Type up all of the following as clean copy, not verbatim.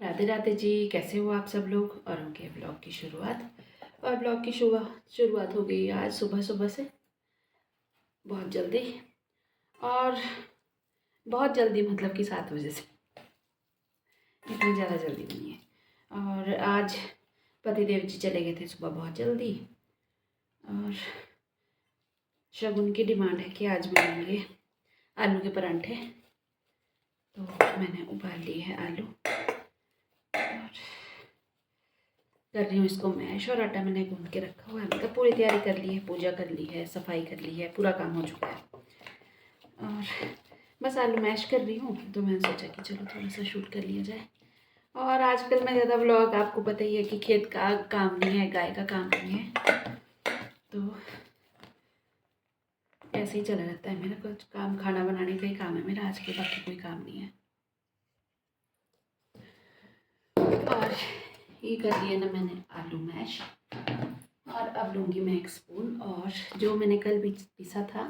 राधे राधे जी, कैसे हो आप सब लोग। और उनके ब्लॉग की शुरुआत और ब्लॉग की शुरुआत हो गई आज सुबह सुबह से बहुत जल्दी। और बहुत जल्दी मतलब कि 7 बजे से, इतनी ज़्यादा जल्दी नहीं है। और आज पतिदेव जी चले गए थे सुबह बहुत जल्दी। और शगुन की डिमांड है कि आज बनेंगे आलू के परांठे, तो मैंने उबाल लिए है आलू और कर रही हूँ इसको मैश। और आटा मैंने गूंद के रखा हुआ है, मतलब पूरी तैयारी कर ली है, पूजा कर ली है, सफाई कर ली है, पूरा काम हो चुका है। और बस आलू मैश कर रही हूँ, तो मैंने सोचा कि चलो थोड़ा सा शूट कर लिया जाए। और आजकल मैं ज़्यादा व्लॉग, आपको पता ही है कि खेत का काम नहीं है, गाय का काम नहीं है, तो ऐसे ही चला रहता है मेरा। कुछ काम खाना बनाने का ही काम है मेरा आज के, बाकी कोई काम नहीं है। और ये कर लिया ना मैंने आलू मैश। और अब लूँगी मैं एक स्पून, और जो मैंने कल भी पीसा था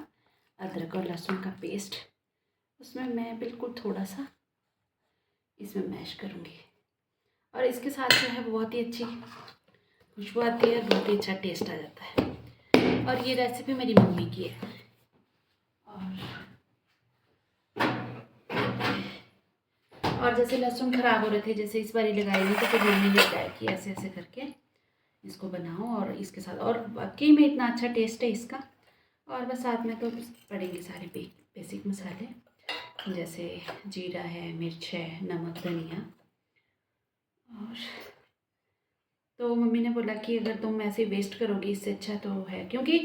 अदरक और लहसुन का पेस्ट, उसमें मैं बिल्कुल थोड़ा सा इसमें मैश करूँगी। और इसके साथ जो है बहुत ही अच्छी खुशबू आती है, बहुत ही अच्छा टेस्ट आ जाता है। और ये रेसिपी मेरी मम्मी की है। और जैसे लहसुन ख़राब हो रहे थे, जैसे इस बार ही लगाई हुई, तो फिर मम्मी ने बताया कि ऐसे ऐसे करके इसको बनाओ और इसके साथ, और वाकई में इतना अच्छा टेस्ट है इसका। और बस साथ में तो पड़ेंगे सारे बेसिक मसाले, जैसे जीरा है, मिर्च है, नमक, धनिया। और तो मम्मी ने बोला कि अगर तुम ऐसे वेस्ट करोगी इससे अच्छा तो है, क्योंकि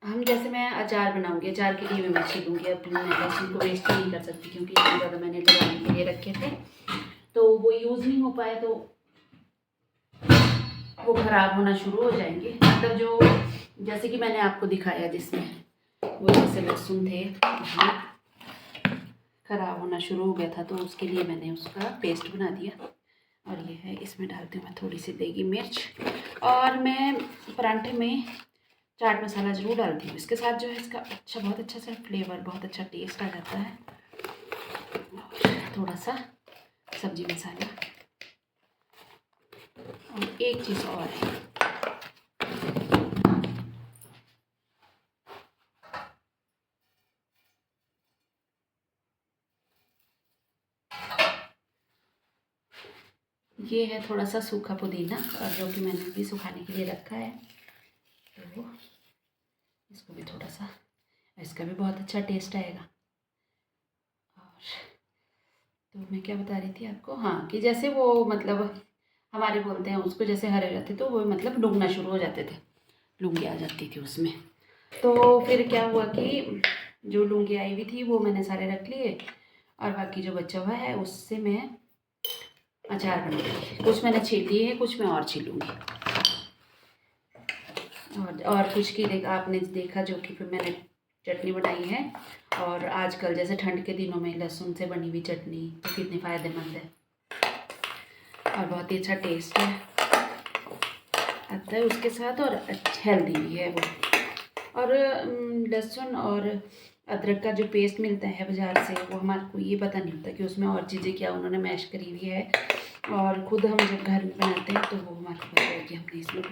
हम जैसे मैं अचार बनाऊंगी, अचार के लिए मैं छीलूँगी, अब मैं लहसुन को वेस्ट नहीं कर सकती क्योंकि इतना ज़्यादा मैंने लगाने के लिए रखे थे, तो वो यूज़ नहीं हो पाए तो वो ख़राब होना शुरू हो जाएंगे। मतलब जो जैसे कि मैंने आपको दिखाया जिसमें वो जैसे लहसुन थे ख़राब होना शुरू हो गया था, तो उसके लिए मैंने उसका पेस्ट बना दिया। और ये है, इसमें डालती हूँ मैं थोड़ी सी देगी मिर्च। और मैं परांठे में चाट मसाला ज़रूर डालती हूँ इसके साथ, जो है इसका अच्छा, बहुत अच्छा सा फ्लेवर, बहुत अच्छा टेस्ट आ जाता है। थोड़ा सा सब्जी मसाला। और एक चीज़ और है, ये है थोड़ा सा सूखा पुदीना, और जो कि मैंने भी सुखाने के लिए रखा है, तो इसको भी थोड़ा सा, इसका भी बहुत अच्छा टेस्ट आएगा। और तो मैं क्या बता रही थी आपको, हाँ, कि जैसे वो मतलब हमारे बोलते हैं उसको, जैसे हरे रहते तो वो मतलब डूबना शुरू हो जाते थे, लूंगी आ जाती थी उसमें। तो फिर क्या हुआ कि जो लूंगी आई हुई थी वो मैंने सारे रख लिए, और बाकी जो बचा हुआ है उससे मैं अचार बनाऊंगी। कुछ मैंने छील लिए है, कुछ मैं और छीलूँगी। और कुछ की आपने देखा जो कि फिर मैंने चटनी बनाई है। और आजकल जैसे ठंड के दिनों में लहसुन से बनी हुई चटनी तो कितनी फ़ायदेमंद है, और बहुत ही अच्छा टेस्ट है आता है उसके साथ, और हेल्दी भी है वो। और लहसुन और अदरक का जो पेस्ट मिलता है बाज़ार से, वो हमारे को ये पता नहीं होता कि उसमें और चीज़ें क्या उन्होंने मैश करी हुई है। और ख़ुद हम जब घर में बनाते हैं तो वो हमारे को पता है कि हमने इसमें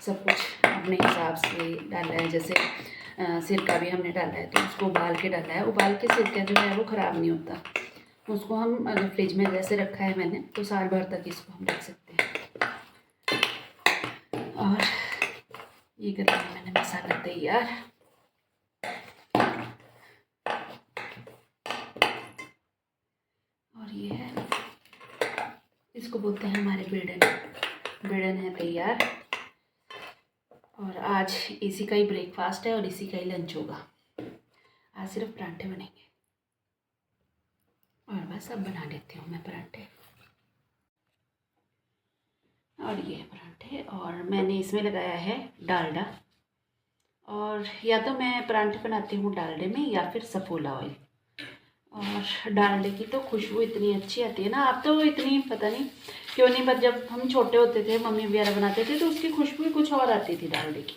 सब कुछ अपने हिसाब से डाला है। जैसे सिरका भी हमने डाला है, तो उसको उबाल के डाला है। उबाल के सिरका जो है वो ख़राब नहीं होता, उसको हम अगर फ्रिज में जैसे रखा है मैंने, तो साल भर तक इसको हम रख सकते हैं। और ये कर लिया मैंने मसाला तैयार। और ये है, इसको बोलते हैं हमारे बेड़न। बेड़न है तैयार। और आज इसी का ही ब्रेकफास्ट है और इसी का ही लंच होगा। आज सिर्फ परांठे बनेंगे, और बस अब बना लेती हूँ मैं परांठे। और ये है परांठे, और मैंने इसमें लगाया है डालडा। और या तो मैं परांठे बनाती हूँ डालडे में, या फिर सफोला ऑयल। और डालडे की तो खुशबू इतनी अच्छी आती है ना, आप तो इतनी पता नहीं क्यों नहीं, पर जब हम छोटे होते थे मम्मी वगैरह बनाते थे तो उसकी खुशबू ही कुछ और आती थी डालडे की।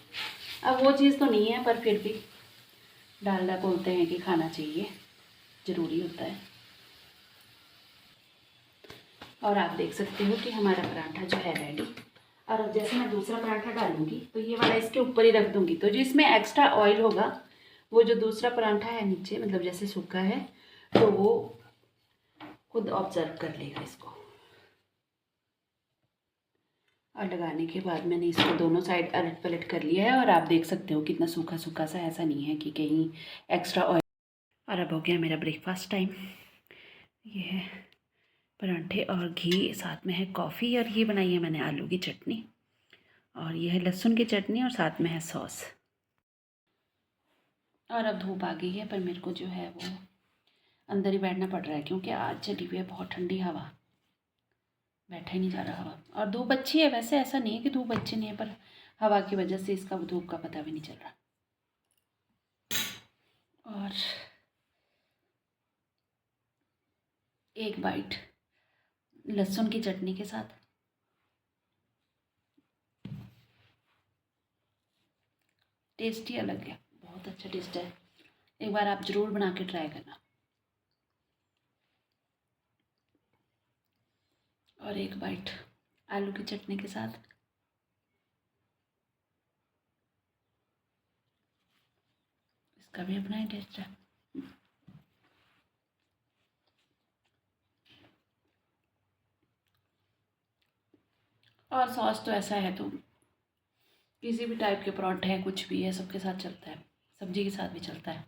अब वो चीज़ तो नहीं है, पर फिर भी डालडा बोलते हैं कि खाना चाहिए, ज़रूरी होता है। और आप देख सकते हो कि हमारा पराठा जो है रेडी। और अब जैसे मैं दूसरा पराठा डालूंगी तो ये वाला इसके ऊपर ही रख दूंगी, तो जो इसमें एक्स्ट्रा ऑयल होगा वो जो दूसरा पराठा है नीचे मतलब जैसे सूखा है तो वो खुद ऑब्जर्व कर लेगा इसको। और लगाने के बाद मैंने इसको दोनों साइड अलट पलट कर लिया है और आप देख सकते हो कितना सूखा सूखा सा, ऐसा नहीं है कि कहीं एक्स्ट्रा ऑयल। और अब हो गया मेरा ब्रेकफास्ट टाइम। ये है पराठे और घी, साथ में है कॉफ़ी, और ये बनाई है मैंने आलू की चटनी, और ये है लहसुन की चटनी, और साथ में है सॉस। और अब धूप आ गई है पर मेरे को जो है वो अंदर ही बैठना पड़ रहा है क्योंकि आज चली हुई है बहुत ठंडी हवा, बैठा ही नहीं जा रहा हवा। और धूप अच्छी है वैसे, ऐसा नहीं है कि धूप अच्छी नहीं है, पर हवा की वजह से इसका धूप का पता भी नहीं चल रहा। और एक बाइट लहसुन की चटनी के साथ। टेस्ट ही अलग है, बहुत अच्छा टेस्ट है, एक बार आप ज़रूर बना के ट्राई करना। और एक बाइट आलू की चटनी के साथ। इसका भी अपना ही टेस्ट है। और सॉस तो ऐसा है तो किसी भी टाइप के पराठे हैं, कुछ भी है, सबके साथ चलता है, सब्जी के साथ भी चलता है।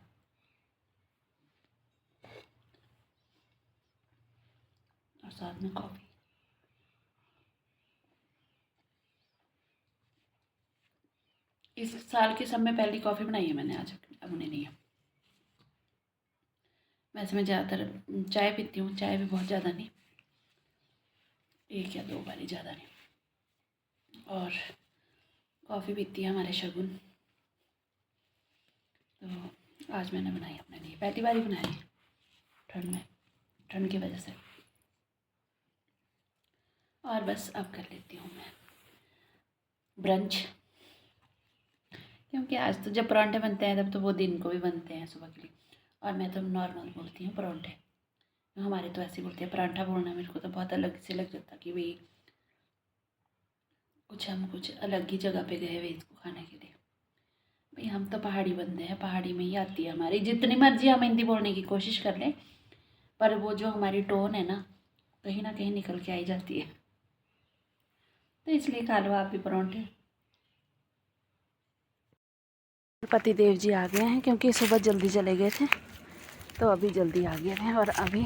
और साथ में कॉफ़ी। इस साल के सब में पहली कॉफ़ी बनाई है मैंने आज, अब उन्हें नहीं है। वैसे मैं ज़्यादातर चाय पीती हूँ, चाय भी बहुत ज़्यादा नहीं, एक या दो बार ही, ज़्यादा नहीं। और कॉफ़ी पीती है हमारे शगुन, तो आज मैंने बनाई अपने लिए, पहली बार ही बनाई है ठंड में, ठंड की वजह से। और बस अब कर लेती हूँ मैं ब्रंच, क्योंकि आज तो जब पराठे बनते हैं तब तो वो दिन को भी बनते हैं सुबह के लिए। और मैं तो नॉर्मल बोलती हूँ पराठे, हमारे तो ऐसे बोलते हैं, पराठा बोलना मेरे को तो बहुत अलग से लग जाता कि भाई हम कुछ अलग ही जगह पे गए हुए इसको खाने के लिए। भाई हम तो पहाड़ी बंदे हैं, पहाड़ी में ही आती है हमारी, जितनी मर्जी हम हिंदी बोलने की कोशिश कर लें पर वो जो हमारी टोन है ना कहीं निकल के आई जाती है। तो इसलिए खा लो आप भी पराठे। पति देव जी आ गए हैं क्योंकि सुबह जल्दी चले गए थे, तो अभी जल्दी आ गए हैं। और अभी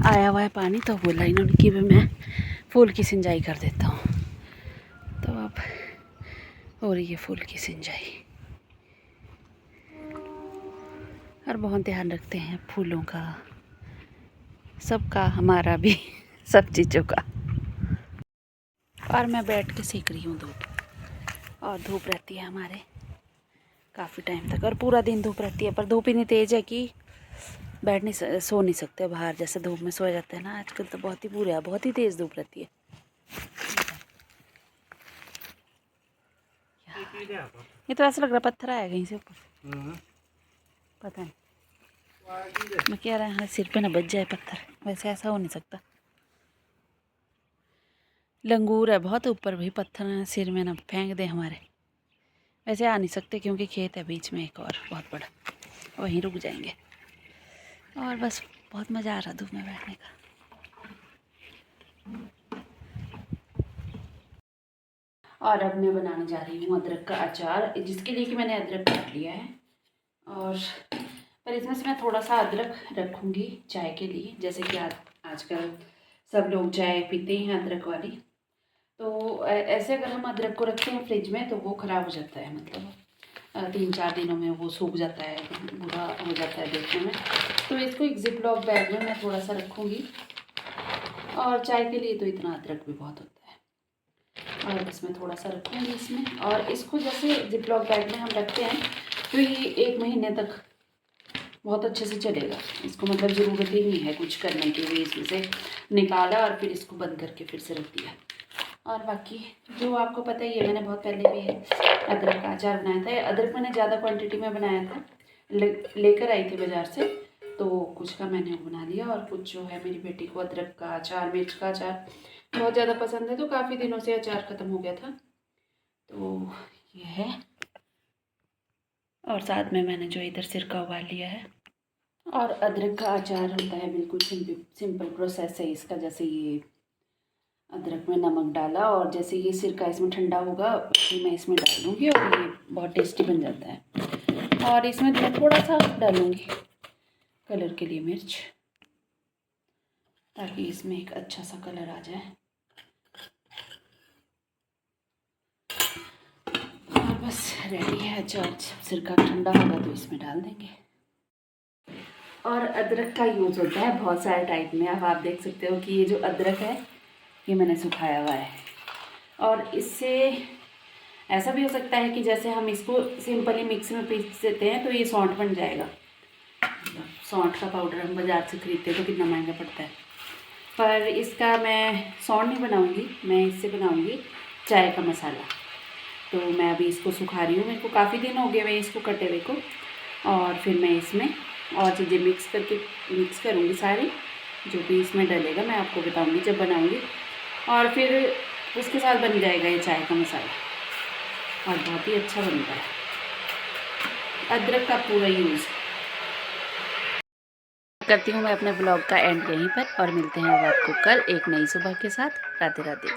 आया हुआ है पानी, तो बोला इन्होंने कि मैं फूल की सिंचाई कर देता हूँ। तो अब हो रही है फूल की सिंचाई, और बहुत ध्यान रखते हैं फूलों का, सबका, हमारा भी, सब चीज़ों का। और मैं बैठ के सेक रही हूँ धूप, और धूप रहती है हमारे काफ़ी टाइम तक, और पूरा दिन धूप रहती है, पर धूप इतनी तेज़ है कि बैठ नहीं सो नहीं सकते बाहर, जैसे धूप में सो जाते हैं ना आजकल, तो बहुत ही बुरा, बहुत ही तेज़ धूप रहती है। ये तो ऐसा लग रहा पत्थर आया कहीं से ऊपर, पता नहीं, मैं कह रहा है सिर पे ना बच जाए पत्थर, वैसे ऐसा हो नहीं सकता, लंगूर है बहुत ऊपर, भी पत्थर सिर में ना फेंक दे हमारे। वैसे आ नहीं सकते क्योंकि खेत है बीच में एक और बहुत बड़ा, वहीं रुक जाएंगे। और बस बहुत मज़ा आ रहा धूप में बैठने का। और अब मैं बनाने जा रही हूँ अदरक का अचार, जिसके लिए कि मैंने अदरक काट लिया है, और पर इसमें से मैं थोड़ा सा अदरक रखूँगी चाय के लिए, जैसे कि आजकल सब लोग चाय पीते हैं अदरक वाली। तो ऐसे अगर हम अदरक को रखते हैं फ्रिज में तो वो ख़राब हो जाता है, मतलब 3-4 दिनों में वो सूख जाता है, बुरा हो जाता है देखने में। तो इसको एक जिप लॉक बैग में मैं थोड़ा सा रखूँगी, और चाय के लिए तो इतना अदरक भी बहुत होता है। और बस मैं थोड़ा सा रखूँगी इसमें, और इसको जैसे जिप लॉक बैग में हम रखते हैं तो ये 1 महीने तक बहुत अच्छे से चलेगा। इसको मतलब ज़रूरत ही नहीं है कुछ करने की भी, इसमें से निकाला और फिर इसको बंद करके फिर से रख दिया। और बाकी जो आपको पता ही है, मैंने बहुत पहले भी अदरक का अचार बनाया था। अदरक मैंने ज़्यादा क्वांटिटी में बनाया था, लेकर आई थी बाज़ार से, तो कुछ का मैंने बना लिया और कुछ जो है मेरी बेटी को अदरक का अचार, मिर्च का अचार बहुत ज़्यादा पसंद है, तो काफ़ी दिनों से अचार ख़त्म हो गया था, तो ये है। और साथ में मैंने जो इधर सिरका उबाल लिया है। और अदरक का अचार होता है बिल्कुल सिंपल प्रोसेस है इसका। जैसे ये अदरक में नमक डाला और जैसे ये सिरका इसमें ठंडा होगा फिर मैं इसमें डाल दूँगी और ये बहुत टेस्टी बन जाता है। और इसमें मैं थोड़ा सा डालूँगी कलर के लिए मिर्च, ताकि इसमें एक अच्छा सा कलर आ जाए। और बस रेडी है अचार। सिरका ठंडा होगा तो इसमें डाल देंगे। और अदरक का यूज़ होता है बहुत सारे टाइप में। अब आप देख सकते हो कि ये जो अदरक है ये मैंने सुखाया हुआ है, और इससे ऐसा भी हो सकता है कि जैसे हम इसको सिंपली मिक्सी में पीस देते हैं तो ये सौंठ बन जाएगा। सौंठ का पाउडर हम बाज़ार से खरीदते हैं तो कितना महंगा पड़ता है, पर इसका मैं सौंठ नहीं बनाऊंगी, मैं इससे बनाऊंगी चाय का मसाला। तो मैं अभी इसको सुखा रही हूँ, मेरे को काफ़ी दिन हो गए मैं इसको कटे हुए को। और फिर मैं इसमें और चीज़ें मिक्स करूँगी सारी, जो भी इसमें डलेगा मैं आपको बताऊँगी जब बनाऊँगी। और फिर उसके साथ बन जाएगा ये चाय का मसाला, और बहुत ही अच्छा बनता है अदरक का पूरा यूज़। करती हूँ मैं अपने ब्लॉग का एंड यहीं पर, और मिलते हैं अब आपको कल एक नई सुबह के साथ। राधे राधे।